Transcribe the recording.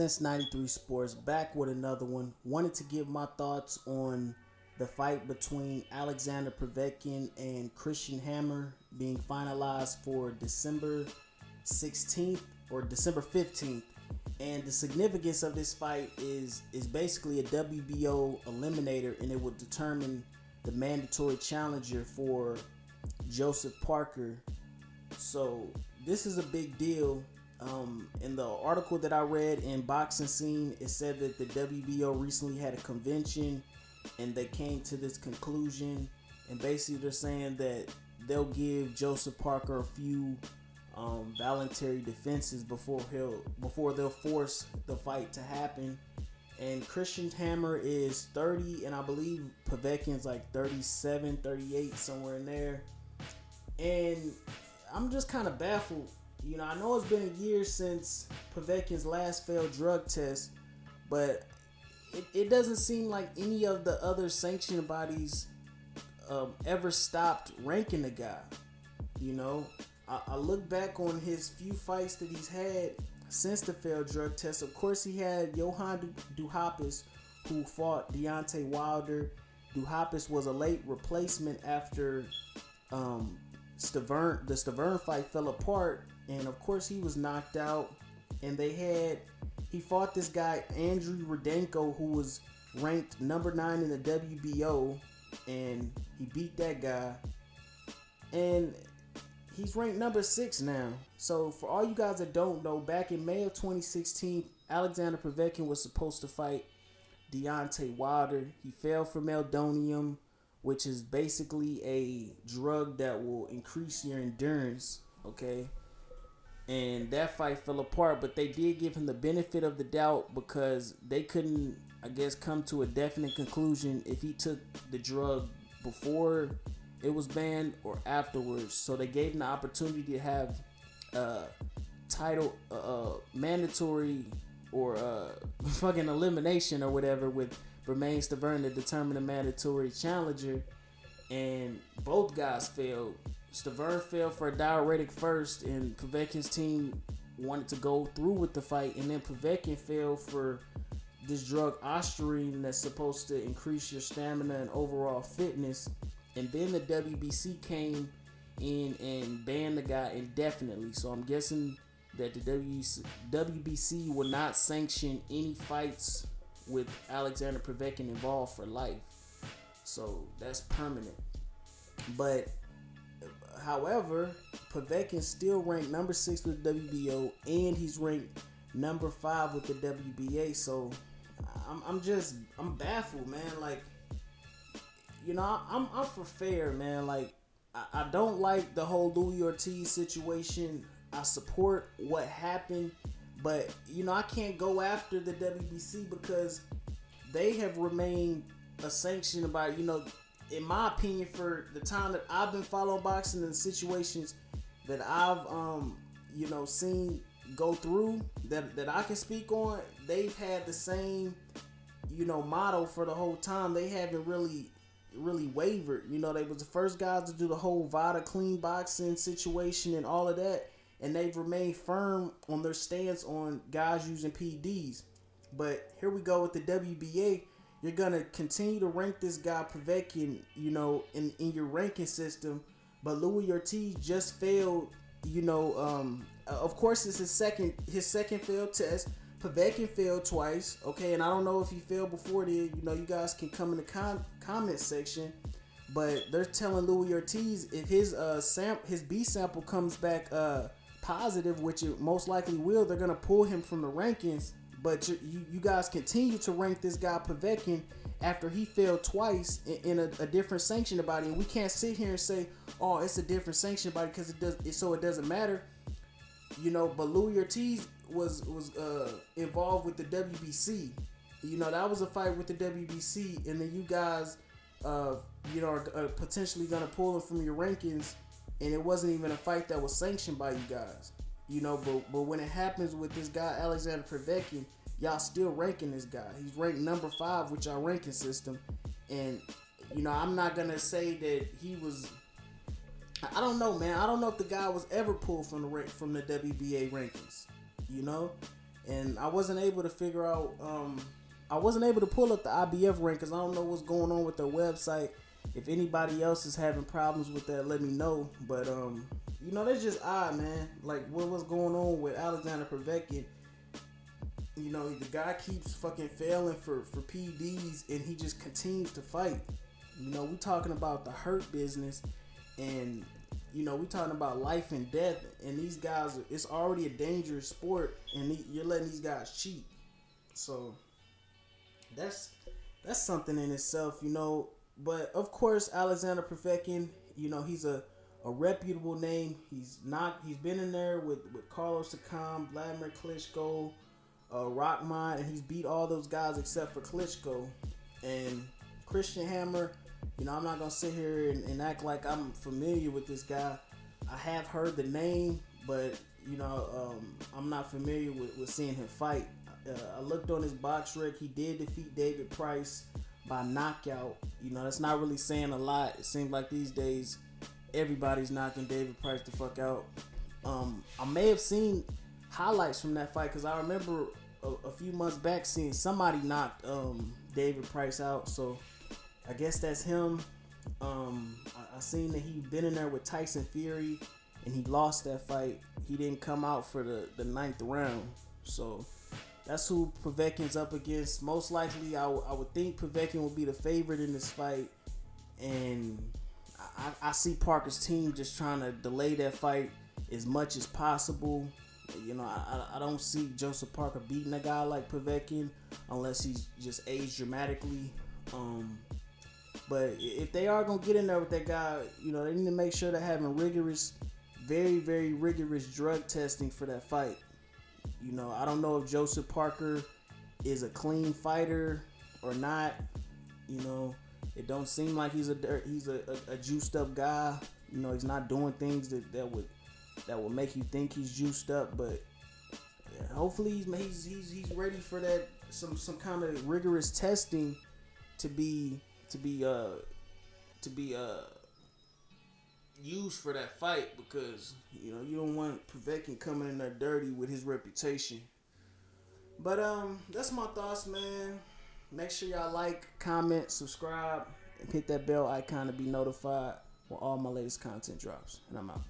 Since 93 Sports, back with another one. Wanted to give my thoughts on the fight between Alexander Povetkin and Christian Hammer being finalized for December 16th or December 15th. And the significance of this fight is basically a WBO Eliminator, and it will determine the mandatory challenger for Joseph Parker. So this is a big deal. In the article that I read in Boxing Scene, it said that the WBO recently had a convention and they came to this conclusion, and basically they're saying that they'll give Joseph Parker a few voluntary defenses before they'll force the fight to happen. And Christian Hammer is 30, and I believe Povetkin's like 37, 38, somewhere in there. And I'm just kind of baffled. You know, I know it's been a year since Povetkin's last failed drug test, but it doesn't seem like any of the other sanction bodies ever stopped ranking the guy. You know, I look back on his few fights that he's had since the failed drug test. Of course, he had Johann Duhaupas, who fought Deontay Wilder. Duhaupas was a late replacement after the Stavern fight fell apart. And of course he was knocked out, and he fought this guy Andrew Rudenko, who was ranked number 9 in the WBO, and he beat that guy, and he's ranked number 6 now. So for all you guys that don't know, back in May of 2016, Alexander Povetkin was supposed to fight Deontay Wilder. He failed for meldonium, which is basically a drug that will increase your endurance, okay? And that fight fell apart, but they did give him the benefit of the doubt because they couldn't, I guess, come to a definite conclusion if he took the drug before it was banned or afterwards. So they gave him the opportunity to have mandatory or fucking elimination or whatever with Bermain Stavern to determine the mandatory challenger, and both guys failed. Stavern failed for a diuretic first, and Povetkin's team wanted to go through with the fight, and then Povetkin failed for this drug ostarine that's supposed to increase your stamina and overall fitness. And then the WBC came in and banned the guy indefinitely. So I'm guessing that the WBC will not sanction any fights with Alexander Povetkin involved for life. So that's permanent. But however, Povetkin still ranked number 6 with the WBO, and he's ranked number 5 with the WBA. So I'm baffled, man. Like, you know, I'm for fair, man. Like, I don't like the whole Louis Ortiz situation. I support what happened, but you know, I can't go after the WBC because they have remained a sanction about, you know, in my opinion, for the time that I've been following boxing and the situations that I've you know, seen go through that I can speak on, they've had the same, you know, motto for the whole time. They haven't really wavered. You know, they was the first guys to do the whole VADA clean boxing situation and all of that, and they've remained firm on their stance on guys using PEDs. But here we go with the WBA. You're gonna continue to rank this guy Povetkin, you know, in your ranking system, but Louis Ortiz just failed. You know, of course, it's his second failed test. Povetkin failed twice, okay, and I don't know if he failed before then. You know, you guys can come in the comment section, but they're telling Louis Ortiz if his B sample comes back positive, which it most likely will, they're gonna pull him from the rankings. But you guys continue to rank this guy Povetkin after he failed twice in a different sanction body, and we can't sit here and say, oh, it's a different sanction body because it doesn't matter, you know. But Louis Ortiz was involved with the WBC. You know, that was a fight with the WBC, and then you guys, you know, are potentially gonna pull him from your rankings, and it wasn't even a fight that was sanctioned by you guys. You know, but when it happens with this guy Alexander Povetkin, y'all still ranking this guy. He's ranked number 5 with y'all ranking system, and you know, I'm not gonna say that he was. I don't know, man. I don't know if the guy was ever pulled from the WBA rankings. You know, and I wasn't able to figure out. I wasn't able to pull up the IBF rank because I don't know what's going on with their website. If anybody else is having problems with that, let me know. But you know, that's just odd, man. Like what's going on with Alexander Povetkin? You know, the guy keeps fucking failing for PDs, and he just continues to fight. You know, we talking about the hurt business, and you know, we talking about life and death, and these guys, it's already a dangerous sport, and you're letting these guys cheat. So that's something in itself, you know. But of course, Alexander Povetkin, you know, he's a reputable name. He's been in there with Carlos Takam, Vladimir Klitschko, Rockmont, and he's beat all those guys except for Klitschko. And Christian Hammer, you know, I'm not gonna sit here and act like I'm familiar with this guy. I have heard the name, but you know, I'm not familiar with seeing him fight. I looked on his box rec. He did defeat David Price by knockout. You know, that's not really saying a lot. It seems like these days everybody's knocking David Price the fuck out. I may have seen highlights from that fight because I remember a few months back seeing somebody knocked David Price out. So I guess that's him. I seen that he'd been in there with Tyson Fury and he lost that fight. He didn't come out for the 9th round. So that's who Povetkin's up against. Most likely, I would think Povetkin will be the favorite in this fight. And I see Parker's team just trying to delay that fight as much as possible. You know, I don't see Joseph Parker beating a guy like Povetkin unless he's just aged dramatically. But if they are going to get in there with that guy, you know, they need to make sure they're having rigorous, very, very rigorous drug testing for that fight. You know, I don't know if Joseph Parker is a clean fighter or not. You know, it don't seem like he's a juiced up guy. You know, he's not doing things that would make you think he's juiced up. But yeah, hopefully he's ready for that some kind of rigorous testing to be used for that fight, because you know you don't want Povetkin coming in there dirty with his reputation. But that's my thoughts, man. Make sure y'all like, comment, subscribe, and hit that bell icon to be notified when all my latest content drops. And I'm out.